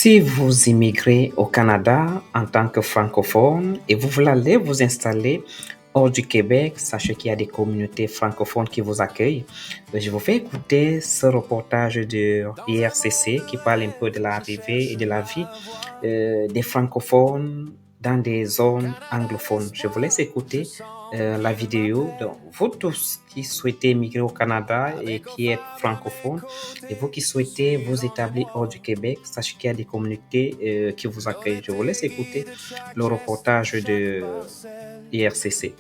Si vous immigrez au Canada en tant que francophone et vous voulez vous installer hors du Québec, sachez qu'il y a des communautés francophones qui vous accueillent. Je vous fais écouter ce reportage de IRCC qui parle un peu de l'arrivée et de la vie des francophones dans des zones anglophones. Je vous laisse écouter la vidéo. Donc, vous tous qui souhaitez migrer au Canada et qui êtes francophones, et vous qui souhaitez vous établir hors du Québec, sachez qu'il y a des communautés qui vous accueillent. Je vous laisse écouter le reportage de IRCC.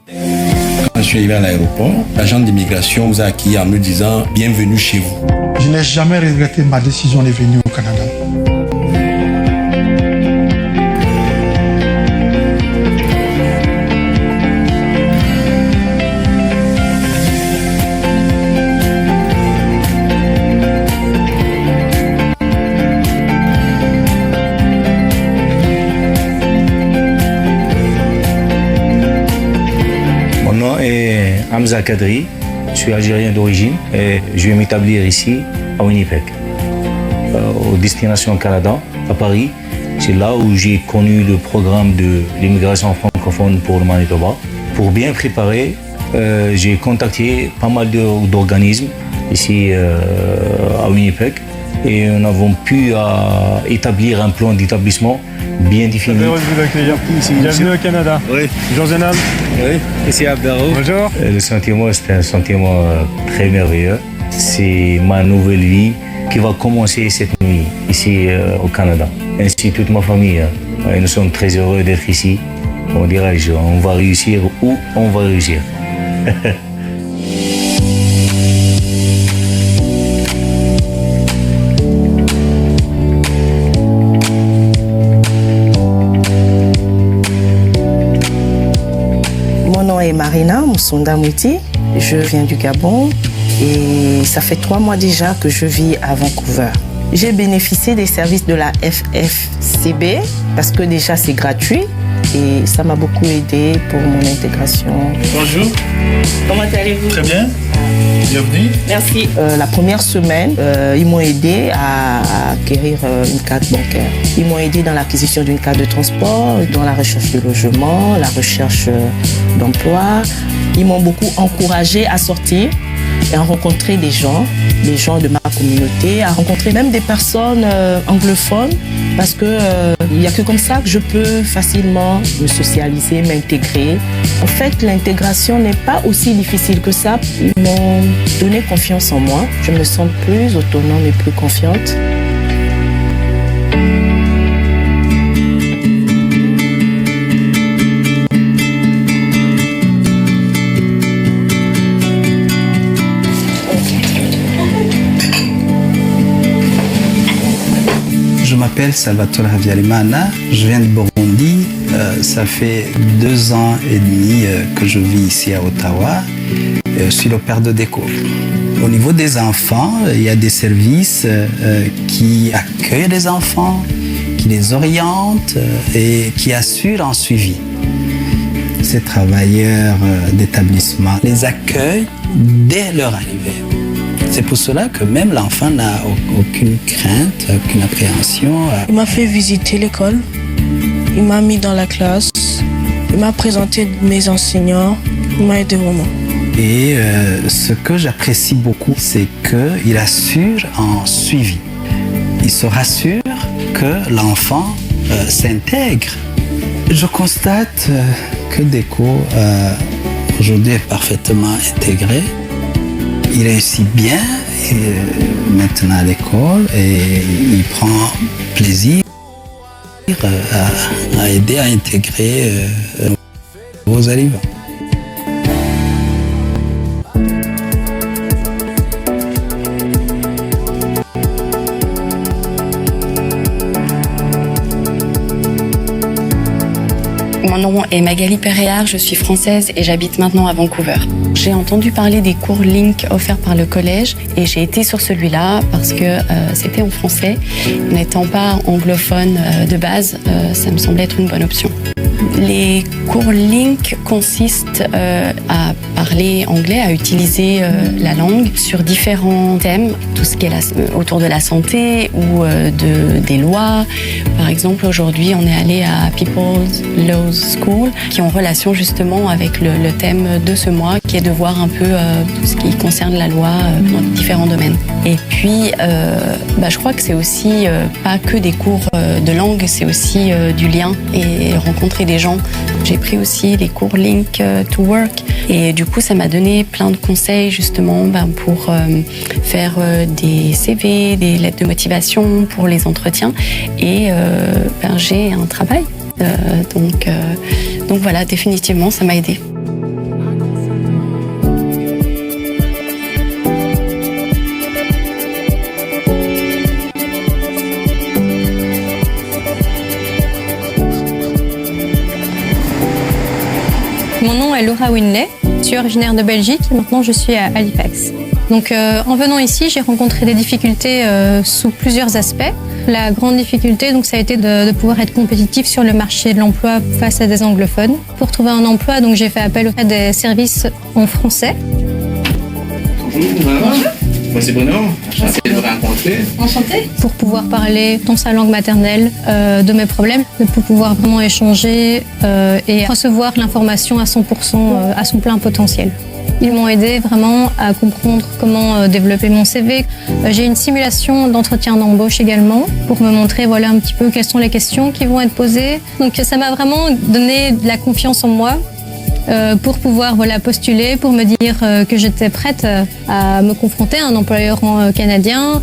Quand je suis arrivé à l'aéroport, l'agent d'immigration nous a accueillis en me disant « Bienvenue chez vous ». Je n'ai jamais regretté ma décision de venir au Canada. Hamza Kadri, je suis algérien d'origine et je vais m'établir ici à Winnipeg, aux destinations Canada, à Paris. C'est là où j'ai connu le programme de l'immigration francophone pour le Manitoba. Pour bien préparer, j'ai contacté pas mal d'organismes ici à Winnipeg et nous avons pu établir un plan d'établissement bien défini. Heureux de vous accueillir ici. Bienvenue au Canada. Oui. Bonjour Zenab. Oui, ici Abdaro. Bonjour. Le sentiment, c'est un sentiment très merveilleux. C'est ma nouvelle vie qui va commencer cette nuit ici au Canada. Ainsi toute ma famille. Et nous sommes très heureux d'être ici. On dirait, on va réussir ou on va réussir. Mon nom est Marina Moussonda Mouti, je viens du Gabon et ça fait 3 mois déjà que je vis à Vancouver. J'ai bénéficié des services de la FFCB parce que déjà c'est gratuit et ça m'a beaucoup aidé pour mon intégration. Bonjour. Comment allez-vous? Très bien. Bienvenue. Merci. La première semaine, ils m'ont aidé à acquérir une carte bancaire. Ils m'ont aidé dans l'acquisition d'une carte de transport, dans la recherche de logement, la recherche d'emploi. Ils m'ont beaucoup encouragé à sortir et à rencontrer des gens de ma communauté, à rencontrer même des personnes anglophones parce que il n'y a que comme ça que je peux facilement me socialiser, m'intégrer. En fait, l'intégration n'est pas aussi difficile que ça. Ils m'ont donné confiance en moi. Je me sens plus autonome et plus confiante. Je m'appelle Salvatore Havyarimana, je viens de Burundi. Ça fait 2 ans et demi que je vis ici à Ottawa. Je suis le père de Déco. Au niveau des enfants, il y a des services qui accueillent les enfants, qui les orientent et qui assurent un suivi. Ces travailleurs d'établissement les accueillent dès leur arrivée. C'est pour cela que même l'enfant n'a aucune crainte, aucune appréhension. Il m'a fait visiter l'école, il m'a mis dans la classe, il m'a présenté mes enseignants, il m'a aidé vraiment. Et ce que j'apprécie beaucoup, c'est qu'il assure un suivi. Il se rassure que l'enfant s'intègre. Je constate que Déco aujourd'hui est parfaitement intégré. Il réussit bien maintenant à l'école et il prend plaisir à aider à intégrer vos arrivants. Mon nom est Magali Péréard, je suis française et j'habite maintenant à Vancouver. J'ai entendu parler des cours Link offerts par le collège et j'ai été sur celui-là parce que c'était en français. N'étant pas anglophone de base, ça me semblait être une bonne option. Les cours Link consistent à parler anglais, à utiliser la langue sur différents thèmes, tout ce qui est autour de la santé ou des lois. Par exemple, aujourd'hui, on est allé à People's Law School, qui est en relation justement avec le thème de ce mois, qui est de voir un peu tout ce qui concerne la loi dans différents domaines. Et puis, je crois que c'est aussi pas que des cours de langue, c'est aussi du lien et rencontrer des gens. J'ai pris aussi les cours Link to Work et du coup, ça m'a donné plein de conseils justement pour faire des CV, des lettres de motivation pour les entretiens et j'ai un travail. Donc voilà, définitivement, ça m'a aidé. Mon nom est Laura Winley, je suis originaire de Belgique et maintenant je suis à Halifax. Donc en venant ici, j'ai rencontré des difficultés sous plusieurs aspects. La grande difficulté, donc, ça a été de pouvoir être compétitif sur le marché de l'emploi face à des anglophones. Pour trouver un emploi, donc, j'ai fait appel à des services en français. Bonjour. Moi c'est Bruno, enchanté de vous rencontrer. Enchantée. Pour pouvoir parler dans sa langue maternelle de mes problèmes, pour pouvoir vraiment échanger et recevoir l'information à 100%, à son plein potentiel. Ils m'ont aidé vraiment à comprendre comment développer mon CV. J'ai une simulation d'entretien d'embauche également pour me montrer un petit peu quelles sont les questions qui vont être posées. Donc ça m'a vraiment donné de la confiance en moi pour pouvoir postuler, pour me dire que j'étais prête à me confronter à un employeur canadien.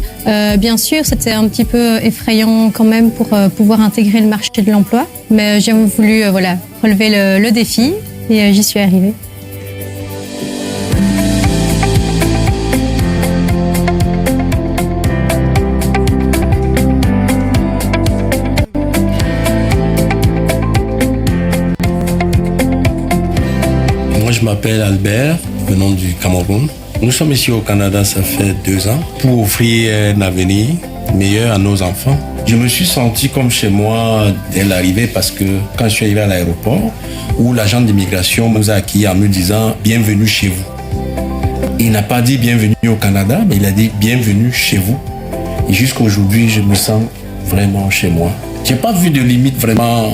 Bien sûr, c'était un petit peu effrayant quand même pour pouvoir intégrer le marché de l'emploi, mais j'ai voulu relever le défi et j'y suis arrivée. Je m'appelle Albert, venant du Cameroun. Nous sommes ici au Canada, ça fait 2 ans, pour offrir un avenir meilleur à nos enfants. Je me suis senti comme chez moi dès l'arrivée parce que quand je suis arrivé à l'aéroport, où l'agent d'immigration nous a accueillis en me disant « Bienvenue chez vous ». Il n'a pas dit « Bienvenue au Canada », mais il a dit « Bienvenue chez vous ». Et jusqu'à aujourd'hui, je me sens vraiment chez moi. Je n'ai pas vu de limite vraiment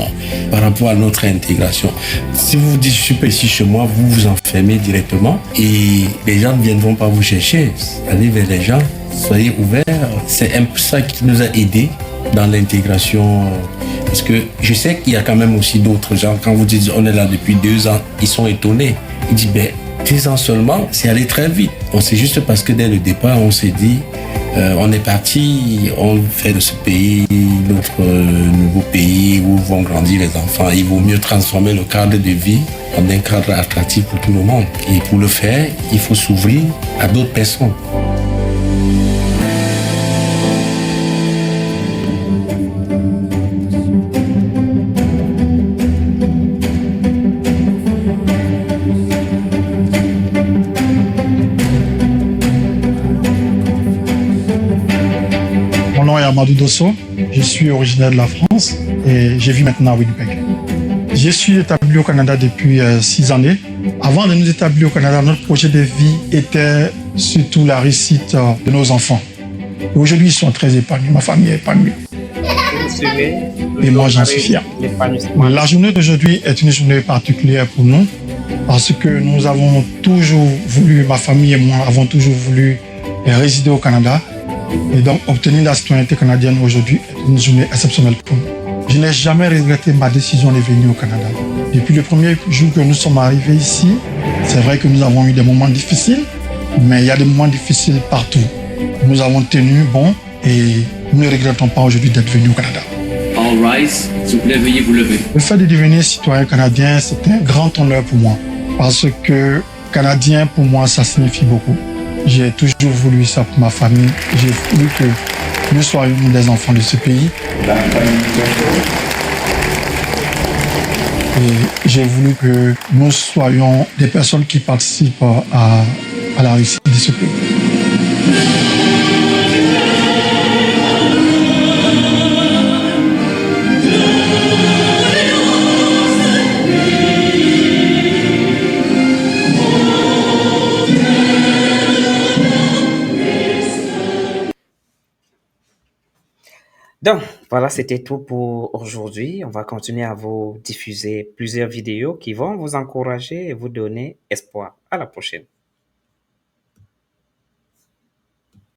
par rapport à notre intégration. Si vous vous dites je suis pas ici chez moi, vous vous enfermez directement et les gens ne viendront pas vous chercher. Allez vers les gens, soyez ouverts. C'est un peu ça qui nous a aidés dans l'intégration. Parce que je sais qu'il y a quand même aussi d'autres gens, quand vous dites on est là depuis 2 ans, ils sont étonnés. Ils disent 2 ans seulement, c'est allé très vite. C'est juste parce que dès le départ, on s'est dit on est parti, on fait de ce pays notre nouveau pays où vont grandir les enfants. Il vaut mieux transformer le cadre de vie en un cadre attractif pour tout le monde. Et pour le faire, il faut s'ouvrir à d'autres personnes. Amadou Dosso, je suis originaire de la France et je vis maintenant à Winnipeg. Je suis établi au Canada depuis 6 années. Avant de nous établir au Canada, notre projet de vie était surtout la réussite de nos enfants. Et aujourd'hui, ils sont très épanouis, ma famille est épanouie. Et moi, j'en suis fier. La journée d'aujourd'hui est une journée particulière pour nous parce que nous avons toujours voulu, ma famille et moi avons toujours voulu résider au Canada. Et donc, obtenir la citoyenneté canadienne aujourd'hui est une journée exceptionnelle pour nous. Je n'ai jamais regretté ma décision de venir au Canada. Depuis le premier jour que nous sommes arrivés ici, c'est vrai que nous avons eu des moments difficiles, mais il y a des moments difficiles partout. Nous avons tenu bon et nous ne regrettons pas aujourd'hui d'être venus au Canada. All rise, s'il vous plaît, veuillez vous lever. Le fait de devenir citoyen canadien, c'est un grand honneur pour moi. Parce que Canadien, pour moi, ça signifie beaucoup. J'ai toujours voulu ça pour ma famille. J'ai voulu que nous soyons des enfants de ce pays. Et j'ai voulu que nous soyons des personnes qui participent à la réussite de ce pays. Donc, voilà, c'était tout pour aujourd'hui. On va continuer à vous diffuser plusieurs vidéos qui vont vous encourager et vous donner espoir. À la prochaine.